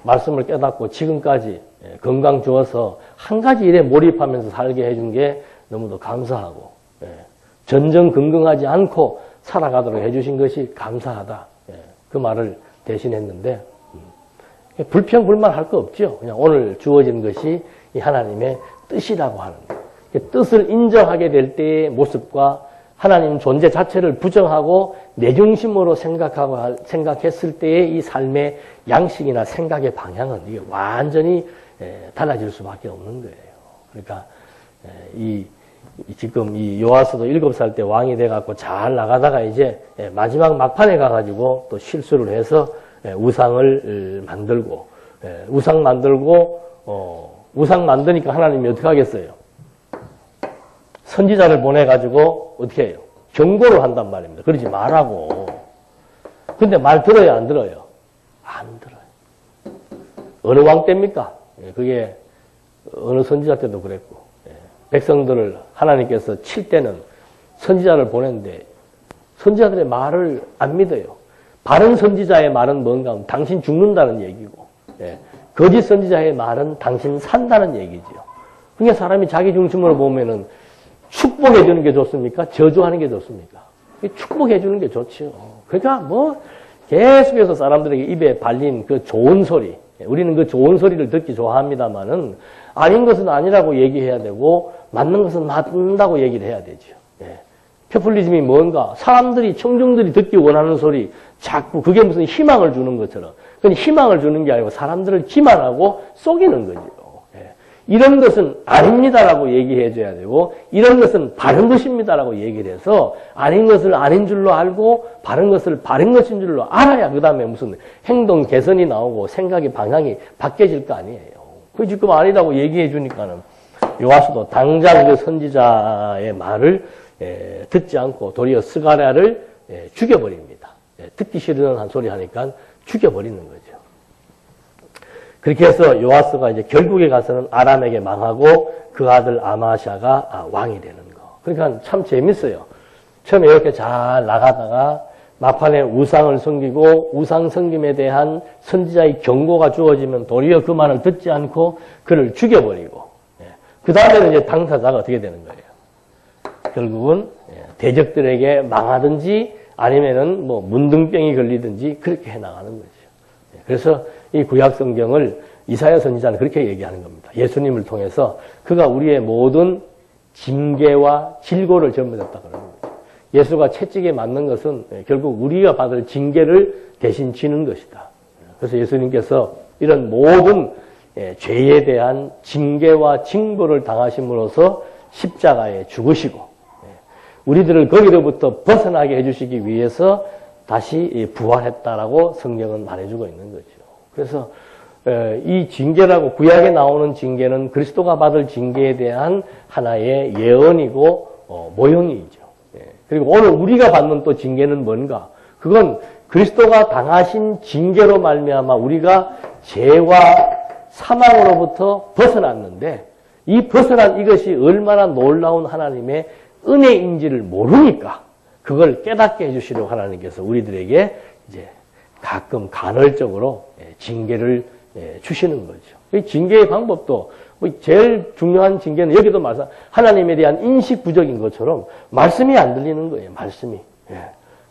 Speaker 1: 말씀을 깨닫고 지금까지 건강 주어서 한 가지 일에 몰입하면서 살게 해준 게 너무도 감사하고, 전전긍긍하지 않고 살아가도록 해주신 것이 감사하다. 그 말을 대신했는데, 불평불만할 거 없죠. 그냥 오늘 주어진 것이 이 하나님의 뜻이라고 하는 거예요. 뜻을 인정하게 될 때의 모습과 하나님 존재 자체를 부정하고 내 중심으로 생각했을 때의 이 삶의 양식이나 생각의 방향은 이게 완전히 달라질 수밖에 없는 거예요. 그러니까 지금 이 요아스도 7살 때 왕이 돼갖고 잘 나가다가 이제 마지막 막판에 가가지고 또 실수를 해서 우상을 만들고 우상 만드니까 하나님이 어떻게 하겠어요? 선지자를 보내가지고 어떻게 해요? 경고를 한단 말입니다. 그러지 말라고. 근데 말 들어요, 안 들어요? 안 들어요. 어느 왕 때입니까? 그게 어느 선지자 때도 그랬고, 백성들을 하나님께서 칠 때는 선지자를 보냈는데 선지자들의 말을 안 믿어요. 바른 선지자의 말은 뭔가 하면 당신 죽는다는 얘기고, 거짓 선지자의 말은 당신 산다는 얘기죠. 그러니까 사람이 자기 중심으로 보면은 축복해 주는 게 좋습니까? 저주하는 게 좋습니까? 축복해 주는 게 좋죠. 그러니까 계속해서 사람들에게 입에 발린 그 좋은 소리, 우리는 그 좋은 소리를 듣기 좋아합니다만은 아닌 것은 아니라고 얘기해야 되고 맞는 것은 맞는다고 얘기를 해야 되죠. 포퓰리즘이 뭔가? 사람들이, 청중들이 듣기 원하는 소리, 자꾸 그게 무슨 희망을 주는 것처럼. 그건 희망을 주는 게 아니고 사람들을 기만하고 속이는 거죠. 이런 것은 아닙니다라고 얘기해 줘야 되고, 이런 것은 바른 것입니다라고 얘기를 해서, 아닌 것을 아닌 줄로 알고, 바른 것을 바른 것인 줄로 알아야 그 다음에 무슨 행동 개선이 나오고 생각의 방향이 바뀌어질 거 아니에요. 그게 지금 아니라고 얘기해 주니까는, 요아스도 당장 그 선지자의 말을 듣지 않고 도리어 스가랴를 죽여버립니다. 듣기 싫은 한 소리 하니까 죽여버리는 거죠. 그렇게 해서 요아스가 이제 결국에 가서는 아람에게 망하고 그 아들 아마샤가 왕이 되는 거. 그러니까 참 재밌어요. 처음에 이렇게 잘 나가다가 막판에 우상을 섬기고 우상 섬김에 대한 선지자의 경고가 주어지면 도리어 그 말을 듣지 않고 그를 죽여버리고, 그 다음에는 이제 당사자가 어떻게 되는 거예요? 결국은 대적들에게 망하든지 아니면은 뭐 문둥병이 걸리든지 그렇게 해나가는 거죠. 그래서 이 구약 성경을 이사야 선지자는 그렇게 얘기하는 겁니다. 예수님을 통해서 그가 우리의 모든 징계와 질고를 전부했다 그러는 거죠. 예수가 채찍에 맞는 것은 결국 우리가 받을 징계를 대신 지는 것이다. 그래서 예수님께서 이런 모든 죄에 대한 징계와 징벌을 당하심으로써 십자가에 죽으시고 우리들을 거기로부터 벗어나게 해주시기 위해서 다시 부활했다라고 성경은 말해주고 있는 거죠. 그래서 이 징계라고 구약에 나오는 징계는 그리스도가 받을 징계에 대한 하나의 예언이고 모형이죠. 그리고 오늘 우리가 받는 또 징계는 뭔가? 그건 그리스도가 당하신 징계로 말미암아 우리가 죄와 사망으로부터 벗어났는데 이 벗어난 이것이 얼마나 놀라운 하나님의 은혜인지를 모르니까 그걸 깨닫게 해주시려고 하나님께서 우리들에게 이제 가끔 간헐적으로 징계를 주시는 거죠. 이 징계의 방법도 제일 중요한 징계는 여기도 하나님에 대한 인식 부족인 것처럼 말씀이 안 들리는 거예요. 말씀이.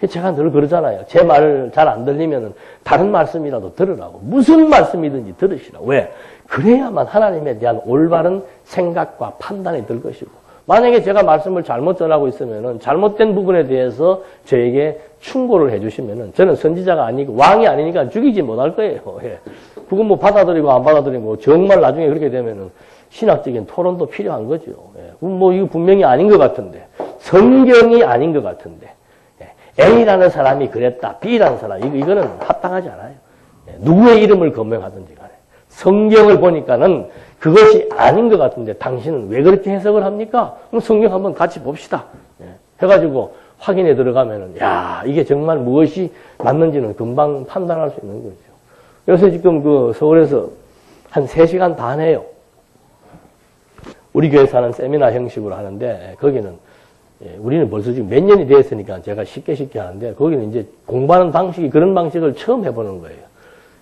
Speaker 1: 제가 늘 그러잖아요. 제 말을 잘 안 들리면 다른 말씀이라도 들으라고. 무슨 말씀이든지 들으시라고. 왜? 그래야만 하나님에 대한 올바른 생각과 판단이 들 것이고 만약에 제가 말씀을 잘못 전하고 있으면은 잘못된 부분에 대해서 저에게 충고를 해주시면은 저는 선지자가 아니고 왕이 아니니까 죽이지 못할 거예요. 그건 뭐 받아들이고 안 받아들이고 정말 나중에 그렇게 되면은 신학적인 토론도 필요한 거죠. 뭐 이거 분명히 아닌 것 같은데 성경이 아닌 것 같은데 A라는 사람이 그랬다, B라는 사람 이거는 합당하지 않아요. 누구의 이름을 검명하든지 간에 성경을 보니까는 그것이 아닌 것 같은데 당신은 왜 그렇게 해석을 합니까? 그럼 성경 한번 같이 봅시다. 해가지고 확인해 들어가면은 야 이게 정말 무엇이 맞는지는 금방 판단할 수 있는 거죠. 그래서 지금 그 서울에서 한 3시간 반 해요. 우리 교회에서 하는 세미나 형식으로 하는데 거기는 우리는 벌써 지금 몇 년이 되었으니까 제가 쉽게 하는데 거기는 이제 공부하는 방식이 그런 방식을 처음 해보는 거예요.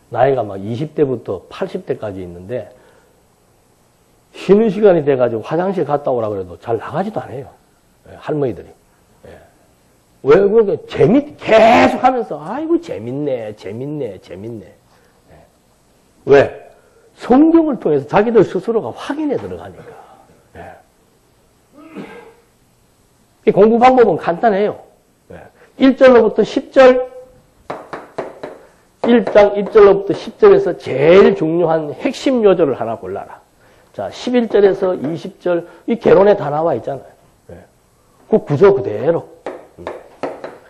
Speaker 1: 나이가 막 20대부터 80대까지 있는데 쉬는 시간이 돼가지고 화장실 갔다 오라 그래도 잘 나가지도 않아요. 할머니들이. 왜 그렇게 계속 하면서 아이고 재밌네. 왜? 성경을 통해서 자기들 스스로가 확인해 들어가니까. 이 공부 방법은 간단해요. 1절로부터 10절, 1장 1절로부터 10절에서 제일 중요한 핵심 요절을 하나 골라라. 자, 11절에서 20절, 이 개론에 다 나와 있잖아요. 그 구조 그대로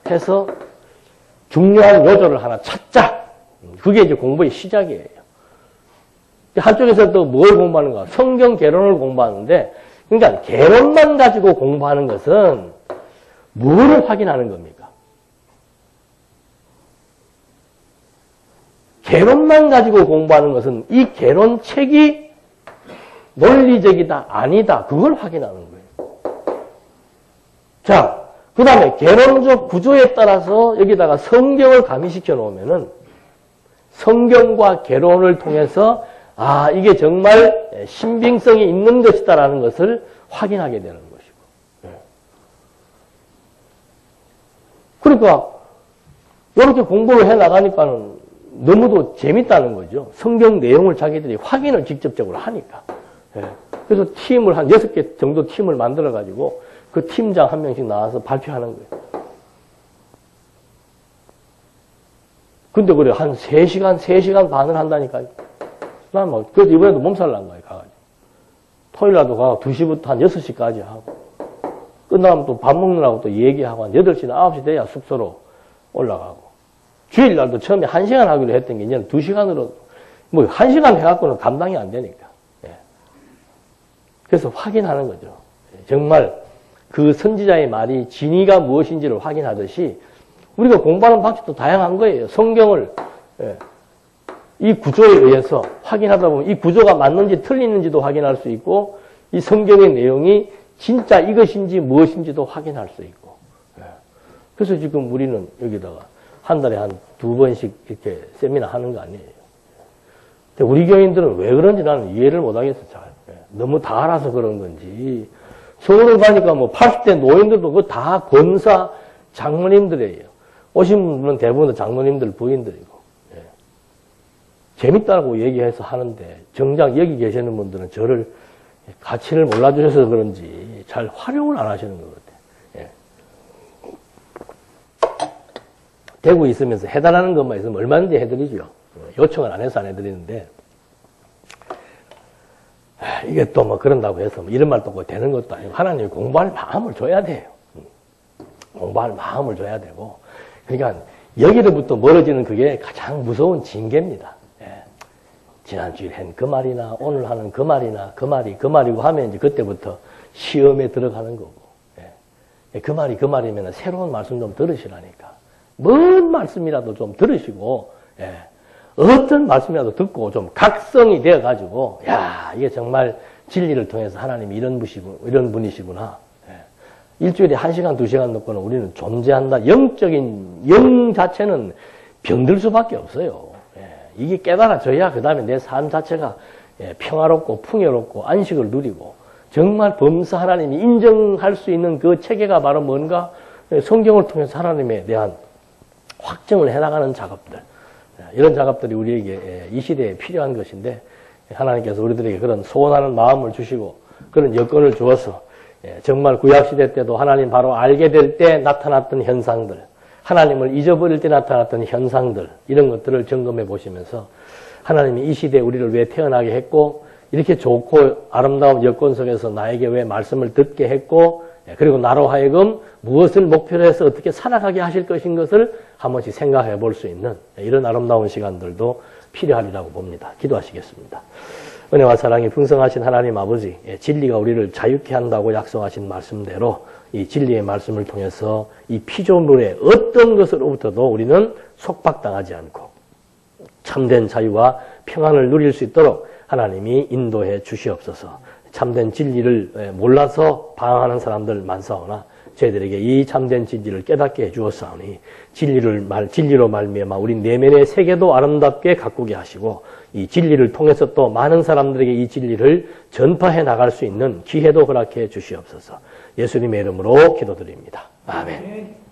Speaker 1: 해서 중요한 요절을 하나 찾자. 그게 이제 공부의 시작이에요. 한쪽에서 또 뭘 공부하는가? 성경 개론을 공부하는데, 그러니까 개론만 가지고 공부하는 것은 뭐를 확인하는 겁니까? 개론만 가지고 공부하는 것은 이 개론책이 논리적이다, 아니다, 그걸 확인하는 거예요. 자, 그 다음에 개론적 구조에 따라서 여기다가 성경을 가미시켜 놓으면은 성경과 개론을 통해서 아, 이게 정말 신빙성이 있는 것이다라는 것을 확인하게 되는 것이고. 그러니까 이렇게 공부를 해 나가니까는 너무도 재밌다는 거죠. 성경 내용을 자기들이 확인을 직접적으로 하니까. 그래서 팀을 한 6개 정도 팀을 만들어 가지고 그 팀장 한 명씩 나와서 발표하는 거예요. 근데 그래 한 3시간 반을 한다니까요. 난 뭐, 그래서 이번에도 몸살 난 거예요, 가가지고. 토요일날도 가고 2시부터 한 6시까지 하고. 끝나면 또 밥 먹느라고 또 얘기하고 한 8시나 9시 돼야 숙소로 올라가고. 주일날도 처음에 1시간 하기로 했던 게 이제는 2시간으로, 뭐 1시간 해갖고는 감당이 안 되니까. 그래서 확인하는 거죠. 정말 그 선지자의 말이 진위가 무엇인지를 확인하듯이 우리가 공부하는 방식도 다양한 거예요. 성경을, 이 구조에 의해서 확인하다 보면 이 구조가 맞는지 틀리는지도 확인할 수 있고 이 성경의 내용이 진짜 이것인지 무엇인지도 확인할 수 있고. 그래서 지금 우리는 여기다가 한 달에 한 2번씩 이렇게 세미나 하는 거 아니에요. 근데 우리 교인들은 왜 그런지 나는 이해를 못 하겠어, 잘. 너무 다 알아서 그런 건지. 서울을 가니까 뭐 80대 노인들도 그거 다 권사 장로님들이에요. 오신 분은 대부분 장로님들 부인들이고. 재밌다고 얘기해서 하는데 정작 여기 계시는 분들은 저를 가치를 몰라주셔서 그런지 잘 활용을 안 하시는 것 같아요. 대구에 있으면서 해달라는 것만 있으면 얼마든지 해드리죠. 요청을 안 해서 안 해드리는데 이게 또 뭐 그런다고 해서 뭐 이런 말도 되는 것도 아니고 하나님이 공부할 마음을 줘야 돼요. 공부할 마음을 줘야 되고 그러니까 여기로부터 멀어지는 그게 가장 무서운 징계입니다. 지난주에 한 그 말이나 오늘 하는 그 말이나 그 말이고 하면 이제 그때부터 시험에 들어가는 거고. 그 말이면 새로운 말씀 좀 들으시라니까. 뭔 말씀이라도 좀 들으시고, 어떤 말씀이라도 듣고 좀 각성이 되어가지고, 야, 이게 정말 진리를 통해서 하나님이 이런 분이시구나. 일주일에 1시간, 2시간 놓고는 우리는 존재한다. 영 자체는 병들 수밖에 없어요. 이게 깨달아져야 그 다음에 내 삶 자체가 평화롭고 풍요롭고 안식을 누리고 정말 범사 하나님이 인정할 수 있는 그 체계가 바로 뭔가 성경을 통해서 하나님에 대한 확정을 해나가는 작업들. 이런 작업들이 우리에게 이 시대에 필요한 것인데 하나님께서 우리들에게 그런 소원하는 마음을 주시고 그런 여건을 주어서 정말 구약시대 때도 하나님 바로 알게 될 때 나타났던 현상들 하나님을 잊어버릴 때 나타났던 현상들 이런 것들을 점검해 보시면서 하나님이 이 시대에 우리를 왜 태어나게 했고 이렇게 좋고 아름다운 여건 속에서 나에게 왜 말씀을 듣게 했고 그리고 나로 하여금 무엇을 목표로 해서 어떻게 살아가게 하실 것인 것을 한 번씩 생각해 볼 수 있는 이런 아름다운 시간들도 필요하리라고 봅니다. 기도하시겠습니다. 은혜와 사랑이 풍성하신 하나님 아버지, 진리가 우리를 자유케 한다고 약속하신 말씀대로 이 진리의 말씀을 통해서 이 피조물의 어떤 것으로부터도 우리는 속박당하지 않고 참된 자유와 평안을 누릴 수 있도록 하나님이 인도해 주시옵소서. 참된 진리를 몰라서 방황하는 사람들 많사오나 저희들에게 이 참된 진리를 깨닫게 해주었사오니 진리로 말미암아 우리 내면의 세계도 아름답게 가꾸게 하시고 이 진리를 통해서 또 많은 사람들에게 이 진리를 전파해 나갈 수 있는 기회도 허락해 주시옵소서. 예수님의 이름으로 기도드립니다. 아멘.